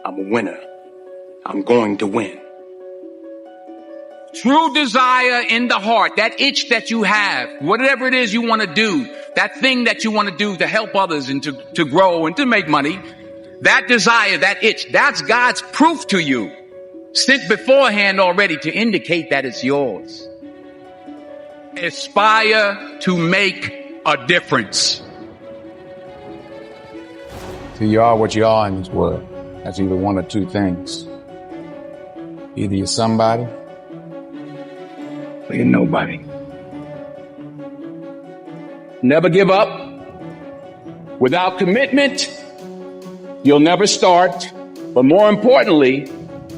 I'm a winner. I'm going to win. True desire in the heart, that itch that you have, whatever it is you want to do, that thing that you want to do to help others and to grow and to make money, that desire, that itch, that's God's proof to you, sent beforehand already to indicate that it's yours. Aspire to make a difference. So you are what you are in this world. That's either one or two things. Either you're somebody, or you're nobody. Never give up. Without commitment, you'll never start. But more importantly,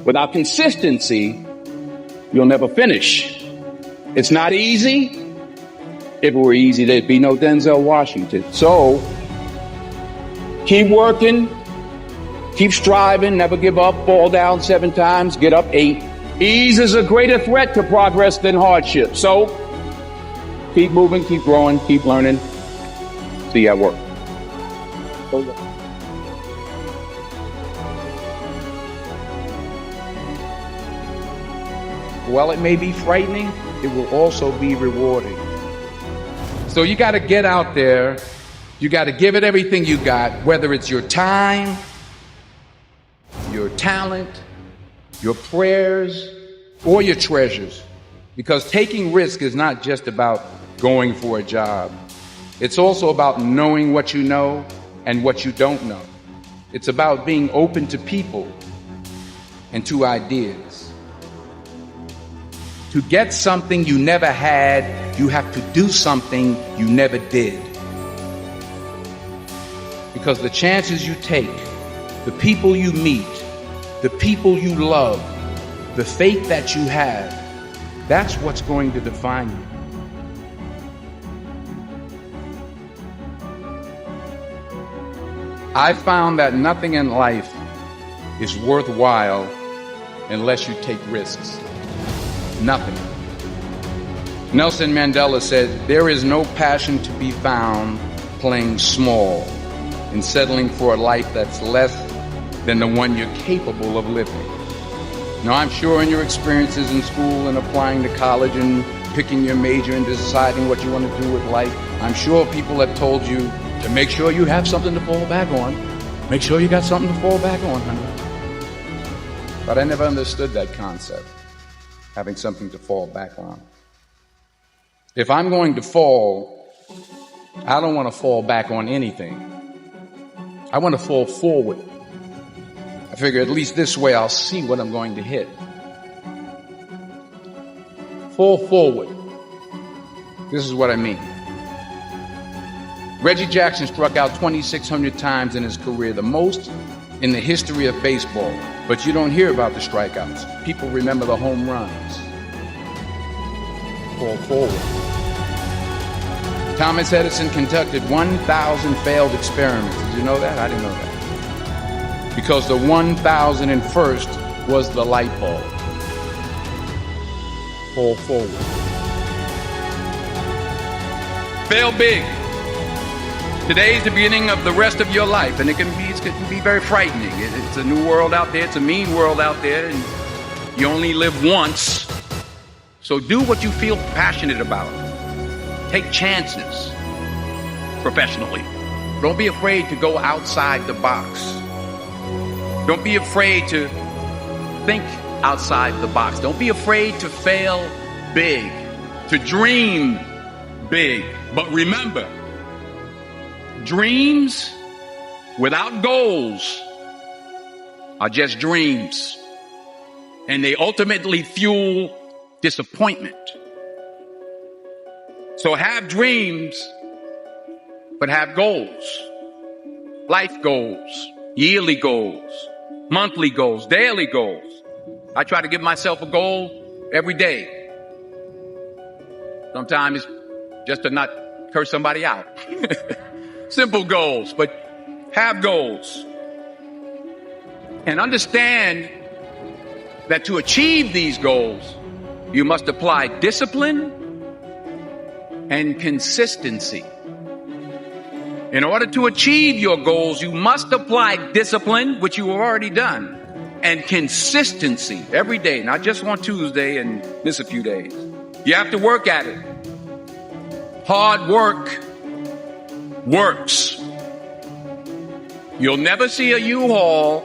without consistency, you'll never finish. It's not easy. If it were easy, there'd be no Denzel Washington. So, keep working, keep striving, never give up, fall down 7 times, get up 8. Ease is a greater threat to progress than hardship. So, keep moving, keep growing, keep learning. See you at work. While it may be frightening, it will also be rewarding. So you got to get out there. You got to give it everything you got, whether it's your time, your talent, your prayers, or your treasures. Because taking risk is not just about going for a job. It's also about knowing what you know and what you don't know. It's about being open to people and to ideas. To get something you never had, you have to do something you never did. Because the chances you take, the people you meet, the people you love, the faith that you have, that's what's going to define you. I found that nothing in life is worthwhile unless you take risks. Nothing. Nelson Mandela said, "There is no passion to be found playing small and settling for a life that's less than the one you're capable of living." Now, I'm sure in your experiences in school and applying to college and picking your major and deciding what you want to do with life, I'm sure people have told you to make sure you have something to fall back on. Make sure you got something to fall back on, honey. But I never understood that concept, having something to fall back on. If I'm going to fall, I don't want to fall back on anything. I want to fall forward. I figure at least this way I'll see what I'm going to hit. Fall forward. This is what I mean. Reggie Jackson struck out 2,600 times in his career, the most in the history of baseball. But you don't hear about the strikeouts. People remember the home runs. Fall forward. Thomas Edison conducted 1,000 failed experiments. Did you know that? I didn't know that. Because the 1,001st was the light bulb. Fall forward. Fail big. Today is the beginning of the rest of your life, and it can be very frightening. It's a new world out there. It's a mean world out there, and you only live once. So do what you feel passionate about. Take chances professionally. Don't be afraid to go outside the box. Don't be afraid to think outside the box. Don't be afraid to fail big, to dream big. But remember, dreams without goals are just dreams, and they ultimately fuel disappointment. So have dreams, but have goals. Life goals, yearly goals, monthly goals, daily goals. I try to give myself a goal every day. Sometimes it's just to not curse somebody out. Simple goals, but have goals. And understand that to achieve these goals, you must apply discipline and consistency. In order to achieve your goals, you must apply discipline, which you have already done, and consistency every day, not just on Tuesday and miss a few days. You have to work at it. Hard work works. You'll never see a U-Haul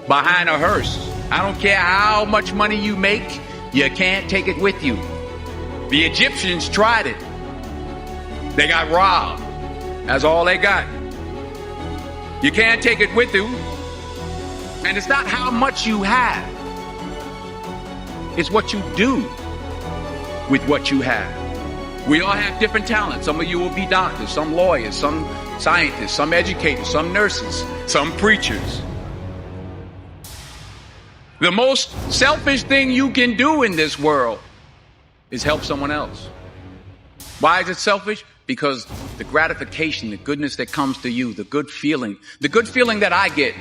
behind a hearse. I don't care how much money you make, you can't take it with you. The Egyptians tried it. They got robbed. That's all they got. You can't take it with you. And it's not how much you have. It's what you do with what you have. We all have different talents. Some of you will be doctors, some lawyers, some scientists, some educators, some nurses, some preachers. The most selfish thing you can do in this world is help someone else. Why is it selfish? Because the gratification, the goodness that comes to you, the good feeling that I get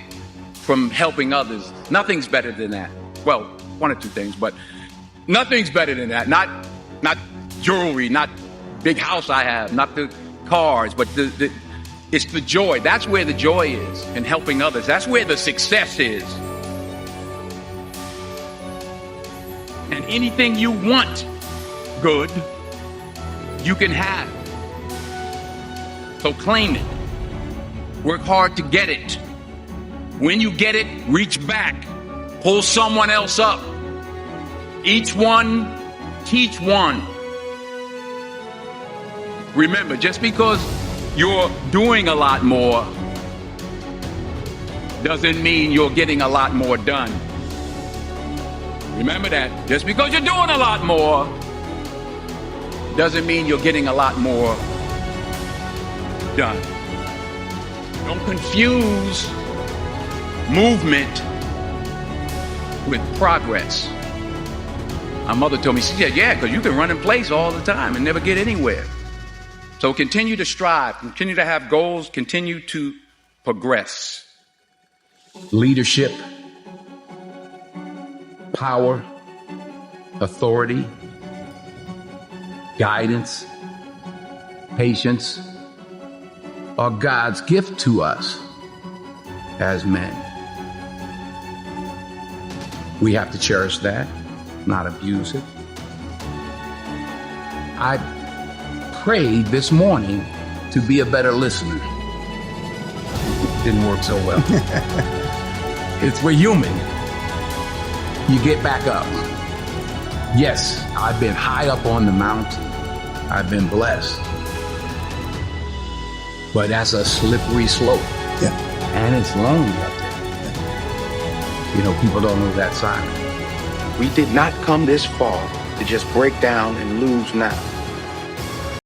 from helping others, nothing's better than that. Well, one or two things, but nothing's better than that. Not jewelry, not big house I have, not the cars, but it's the joy. That's where the joy is in helping others. That's where the success is. And anything you want good, you can have. So claim it. Work hard to get it. When you get it, reach back. Pull someone else up. Each one, teach one. Remember, just because you're doing a lot more doesn't mean you're getting a lot more done. Remember that. Just because you're doing a lot more doesn't mean you're getting a lot more done. Don't confuse movement with progress. My mother told me, she said, yeah, because you can run in place all the time and never get anywhere. So continue to strive, continue to have goals, continue to progress. Leadership, power, authority, guidance, patience are God's gift to us as men. We have to cherish that, not abuse it. I prayed this morning to be a better listener. Didn't work so well. We're human. You get back up. Yes, I've been high up on the mountain. I've been blessed. But that's a slippery slope. Yeah. And it's lonely up there. You know, people don't know that side. We did not come this far to just break down and lose now.